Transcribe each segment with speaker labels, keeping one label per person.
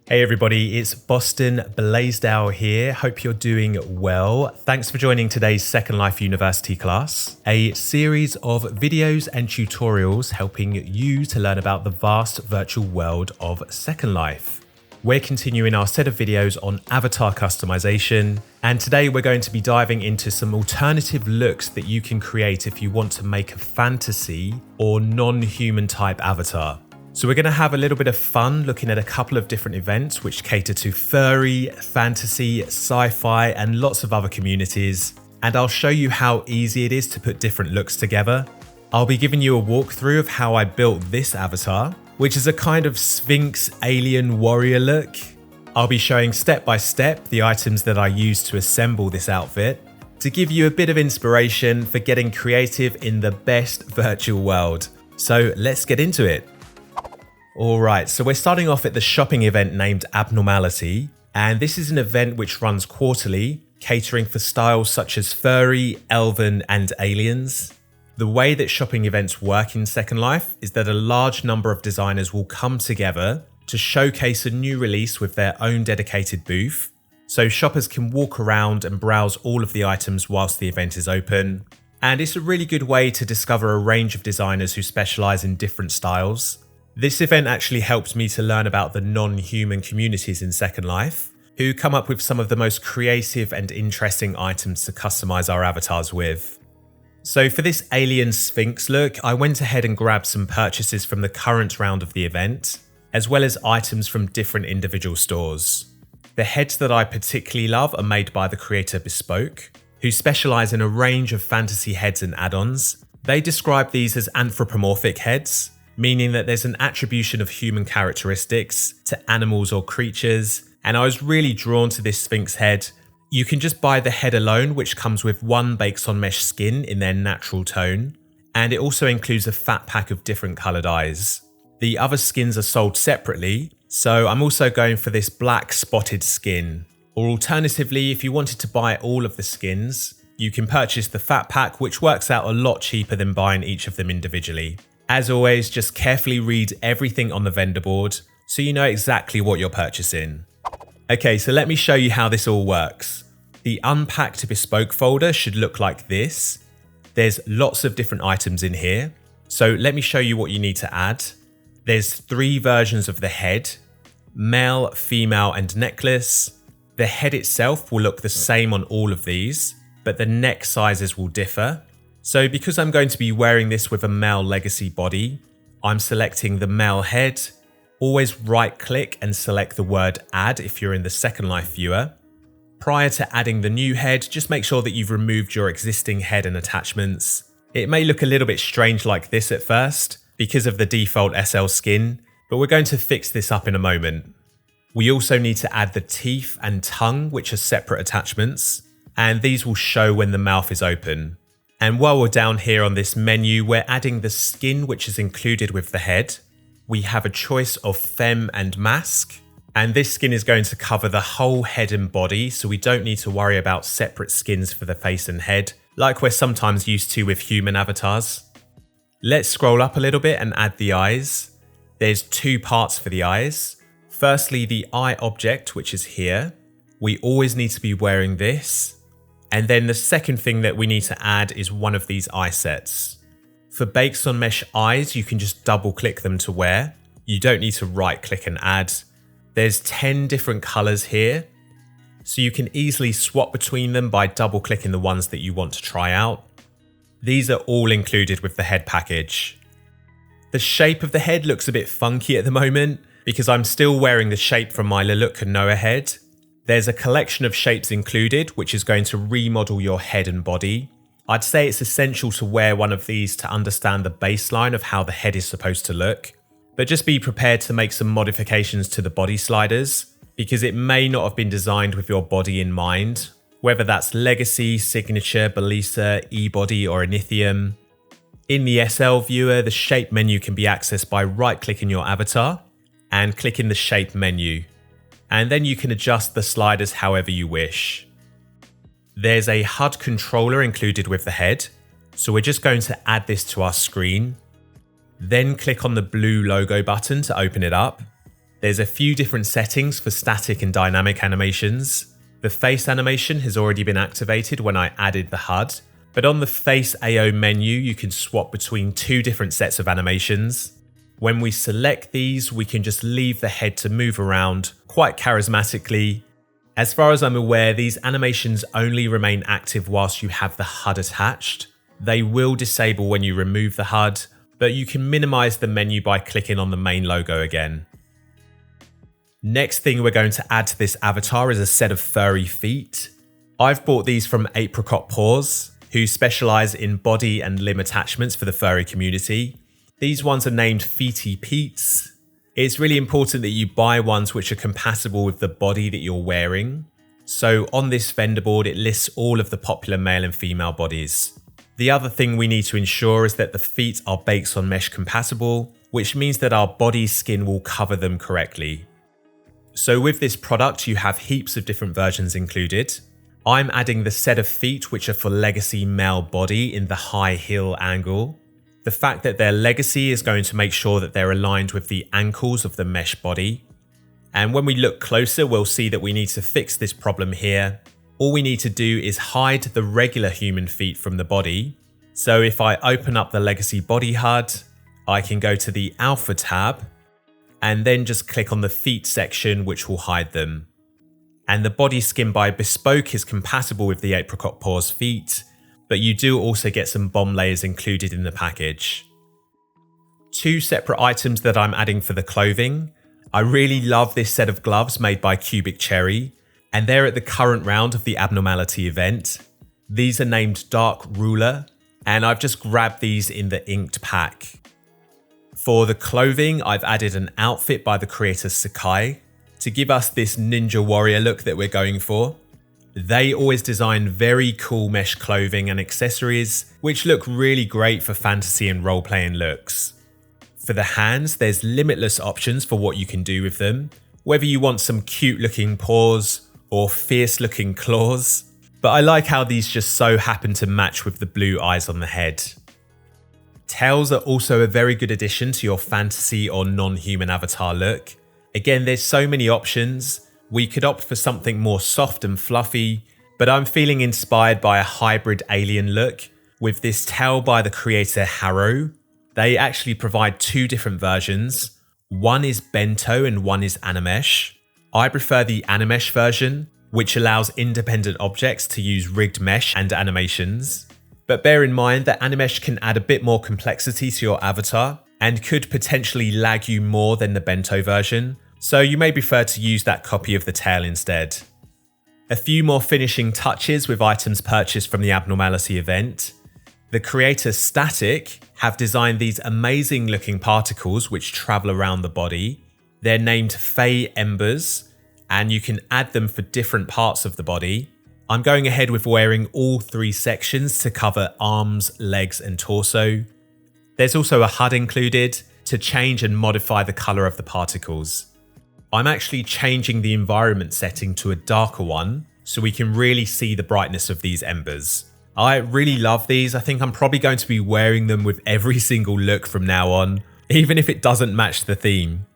Speaker 1: Hey everybody, it's Boston Blaisdale here. Hope you're doing well. Thanks for joining today's Second Life University class, a series of videos and tutorials helping you to learn about the vast virtual world of Second Life. We're continuing our set of videos on avatar customization, and today we're going to be diving into some alternative looks that you can create if you want to make a fantasy or non-human type avatar. So we're going to have a little bit of fun looking at a couple of different events which cater to furry, fantasy, sci-fi, and lots of other communities. And I'll show you how easy it is to put different looks together. I'll be giving you a walkthrough of how I built this avatar, which is a kind of Sphinx alien warrior look. I'll be showing step by step the items that I used to assemble this outfit to give you a bit of inspiration for getting creative in the best virtual world. So let's get into it. Alright, so we're starting off at the shopping event named Abnormality, and this is an event which runs quarterly, catering for styles such as furry, elven, and aliens. The way that shopping events work in Second Life is that a large number of designers will come together to showcase a new release with their own dedicated booth, so shoppers can walk around and browse all of the items whilst the event is open. And it's a really good way to discover a range of designers who specialise in different styles. This event actually helped me to learn about the non-human communities in Second Life, who come up with some of the most creative and interesting items to customize our avatars with. So for this alien Sphinx look, I went ahead and grabbed some purchases from the current round of the event, as well as items from different individual stores. The heads that I particularly love are made by the creator BeSpoke, who specialize in a range of fantasy heads and add-ons. They describe these as anthropomorphic heads, meaning that there's an attribution of human characteristics to animals or creatures, and I was really drawn to this Sphinx head. You can just buy the head alone, which comes with one baked on mesh skin in their natural tone, and it also includes a fat pack of different coloured eyes. The other skins are sold separately, so I'm also going for this black spotted skin. Or alternatively, if you wanted to buy all of the skins, you can purchase the fat pack, which works out a lot cheaper than buying each of them individually. As always, just carefully read everything on the vendor board so you know exactly what you're purchasing. Okay, so let me show you how this all works. The unpacked BeSpoke folder should look like this. There's lots of different items in here. So let me show you what you need to add. There's 3 versions of the head: male, female, and necklace. The head itself will look the same on all of these, but the neck sizes will differ. So because I'm going to be wearing this with a male legacy body, I'm selecting the male head. Always right click and select the word add if you're in the Second Life viewer. Prior to adding the new head, just make sure that you've removed your existing head and attachments. It may look a little bit strange like this at first because of the default SL skin, but we're going to fix this up in a moment. We also need to add the teeth and tongue, which are separate attachments, and these will show when the mouth is open. And while we're down here on this menu, we're adding the skin which is included with the head. We have a choice of femme and mask, and this skin is going to cover the whole head and body, so we don't need to worry about separate skins for the face and head, like we're sometimes used to with human avatars. Let's scroll up a little bit and add the eyes. There's 2 parts for the eyes. Firstly, the eye object, which is here. We always need to be wearing this. And then the second thing that we need to add is one of these eye sets. For baked on mesh eyes, you can just double click them to wear. You don't need to right click and add. There's 10 different colors here, so you can easily swap between them by double clicking the ones that you want to try out. These are all included with the head package. The shape of the head looks a bit funky at the moment because I'm still wearing the shape from my Lelouch and Noah head. There's a collection of shapes included, which is going to remodel your head and body. I'd say it's essential to wear one of these to understand the baseline of how the head is supposed to look, but just be prepared to make some modifications to the body sliders, because it may not have been designed with your body in mind, whether that's Legacy, Signature, Belisa, E-Body, or Inithium. In the SL viewer, the shape menu can be accessed by right-clicking your avatar and clicking the shape menu. And then you can adjust the sliders however you wish. There's a HUD controller included with the head, so we're just going to add this to our screen. Then click on the blue logo button to open it up. There's a few different settings for static and dynamic animations. The face animation has already been activated when I added the HUD, but on the Face AO menu, you can swap between two different sets of animations. When we select these, we can just leave the head to move around quite charismatically. As far as I'm aware, these animations only remain active whilst you have the HUD attached. They will disable when you remove the HUD, but you can minimize the menu by clicking on the main logo again. Next thing we're going to add to this avatar is a set of furry feet. I've bought these from Apricot Paws, who specialise in body and limb attachments for the furry community. These ones are named Feety Pete's. It's really important that you buy ones which are compatible with the body that you're wearing. So on this vendor board, it lists all of the popular male and female bodies. The other thing we need to ensure is that the feet are baked on mesh compatible, which means that our body skin will cover them correctly. So with this product, you have heaps of different versions included. I'm adding the set of feet which are for legacy male body in the high heel angle. The fact that they're legacy is going to make sure that they're aligned with the ankles of the mesh body. And when we look closer, we'll see that we need to fix this problem here. All we need to do is hide the regular human feet from the body. So if I open up the legacy body HUD, I can go to the Alpha tab and then just click on the feet section, which will hide them. And the body skin by BeSpoke is compatible with the Apricot Paws feet, but you do also get some bomb layers included in the package. Two separate items that I'm adding for the clothing. I really love this set of gloves made by Cubic Cherry, and they're at the current round of the Abnormality event. These are named Dark Ruler, and I've just grabbed these in the inked pack. For the clothing, I've added an outfit by the creator Sekai to give us this ninja warrior look that we're going for. They always design very cool mesh clothing and accessories, which look really great for fantasy and role-playing looks. For the hands, there's limitless options for what you can do with them, whether you want some cute looking paws or fierce looking claws. But I like how these just so happen to match with the blue eyes on the head. Tails are also a very good addition to your fantasy or non-human avatar look. Again, there's so many options. We could opt for something more soft and fluffy, but I'm feeling inspired by a hybrid alien look with this tail by the creator Haro. They actually provide two different versions. One is bento and one is animesh. I prefer the animesh version, which allows independent objects to use rigged mesh and animations. But bear in mind that animesh can add a bit more complexity to your avatar and could potentially lag you more than the bento version, so you may prefer to use that copy of the tail instead. A few more finishing touches with items purchased from the Abnormality event. The creator Static have designed these amazing looking particles which travel around the body. They're named Fae Embers, and you can add them for different parts of the body. I'm going ahead with wearing all three sections to cover arms, legs and torso. There's also a HUD included to change and modify the colour of the particles. I'm actually changing the environment setting to a darker one so we can really see the brightness of these embers. I really love these. I think I'm probably going to be wearing them with every single look from now on, even if it doesn't match the theme.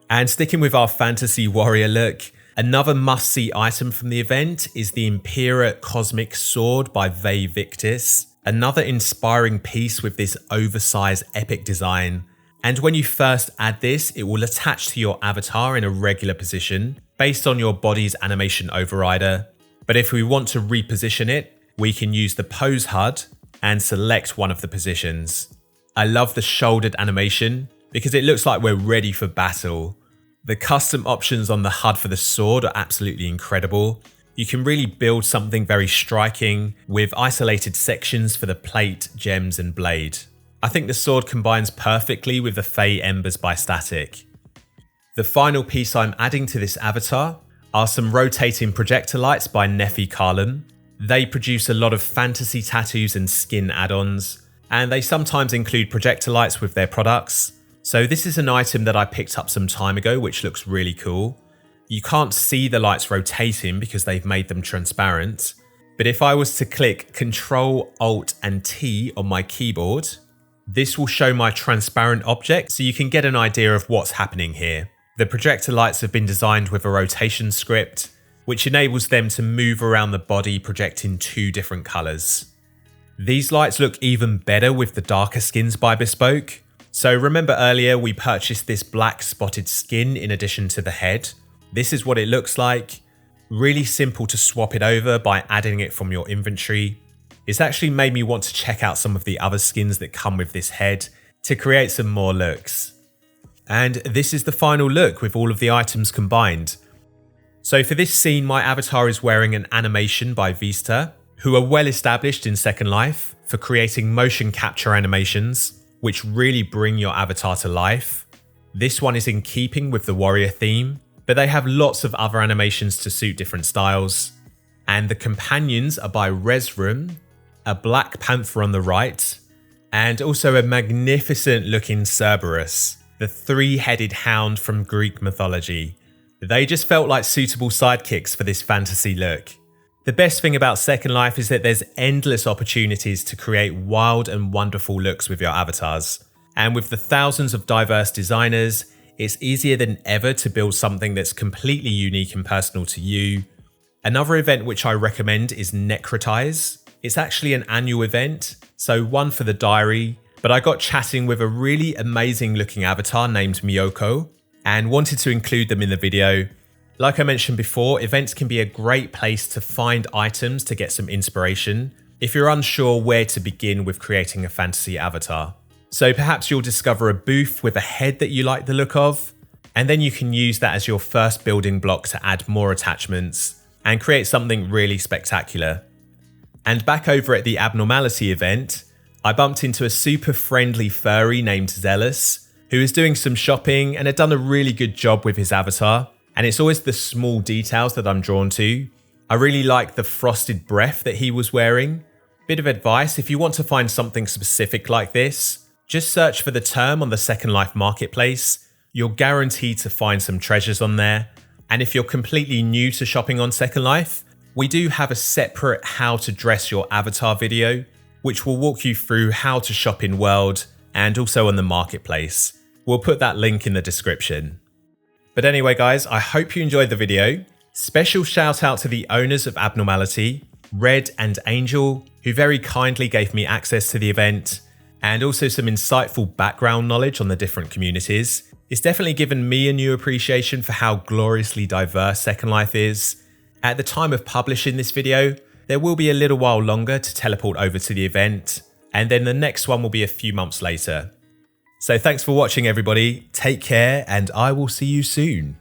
Speaker 1: And sticking with our fantasy warrior look, another must-see item from the event is the Impera Cosmic Sword by Vae Victis, another inspiring piece with this oversized epic design. And when you first add this, it will attach to your avatar in a regular position based on your body's animation overrider. But if we want to reposition it, we can use the pose HUD and select one of the positions. I love the shouldered animation because it looks like we're ready for battle. The custom options on the HUD for the sword are absolutely incredible. You can really build something very striking with isolated sections for the plate, gems and blade. I think the sword combines perfectly with the Fae Embers by Static. The final piece I'm adding to this avatar are some rotating projector lights by Nefekalum. They produce a lot of fantasy tattoos and skin add-ons, and they sometimes include projector lights with their products. So this is an item that I picked up some time ago, which looks really cool. You can't see the lights rotating because they've made them transparent. But if I was to click Ctrl, Alt and T on my keyboard, this will show my transparent object so you can get an idea of what's happening here. The projector lights have been designed with a rotation script, which enables them to move around the body, projecting 2 different colours. These lights look even better with the darker skins by BeSpoke. So remember earlier we purchased this black spotted skin in addition to the head. This is what it looks like. Really simple to swap it over by adding it from your inventory. It's actually made me want to check out some of the other skins that come with this head to create some more looks. And this is the final look with all of the items combined. So for this scene, my avatar is wearing an animation by Vista, who are well established in Second Life for creating motion capture animations, which really bring your avatar to life. This one is in keeping with the warrior theme, but they have lots of other animations to suit different styles. And the companions are by Rezz Room, a black panther on the right, and also a magnificent looking Cerberus, the 3-headed hound from Greek mythology. They just felt like suitable sidekicks for this fantasy look. The best thing about Second Life is that there's endless opportunities to create wild and wonderful looks with your avatars. And with the thousands of diverse designers, it's easier than ever to build something that's completely unique and personal to you. Another event which I recommend is Necrotize. It's actually an annual event, so one for the diary, but I got chatting with a really amazing looking avatar named Miyoko and wanted to include them in the video. Like I mentioned before, events can be a great place to find items to get some inspiration if you're unsure where to begin with creating a fantasy avatar. So perhaps you'll discover a booth with a head that you like the look of, and then you can use that as your first building block to add more attachments and create something really spectacular. And back over at the Abnormality event, I bumped into a super friendly furry named Zealous, who is doing some shopping and had done a really good job with his avatar. And it's always the small details that I'm drawn to. I really like the frosted breath that he was wearing. Bit of advice, if you want to find something specific like this, just search for the term on the Second Life marketplace. You're guaranteed to find some treasures on there. And if you're completely new to shopping on Second Life, we do have a separate how to dress your avatar video, which will walk you through how to shop in World and also on the marketplace. We'll put that link in the description. But anyway guys, I hope you enjoyed the video. Special shout out to the owners of Abnormality, Red and Angel, who very kindly gave me access to the event, and also some insightful background knowledge on the different communities. It's definitely given me a new appreciation for how gloriously diverse Second Life is. At the time of publishing this video, there will be a little while longer to teleport over to the event, and then the next one will be a few months later. So thanks for watching everybody, take care, and I will see you soon.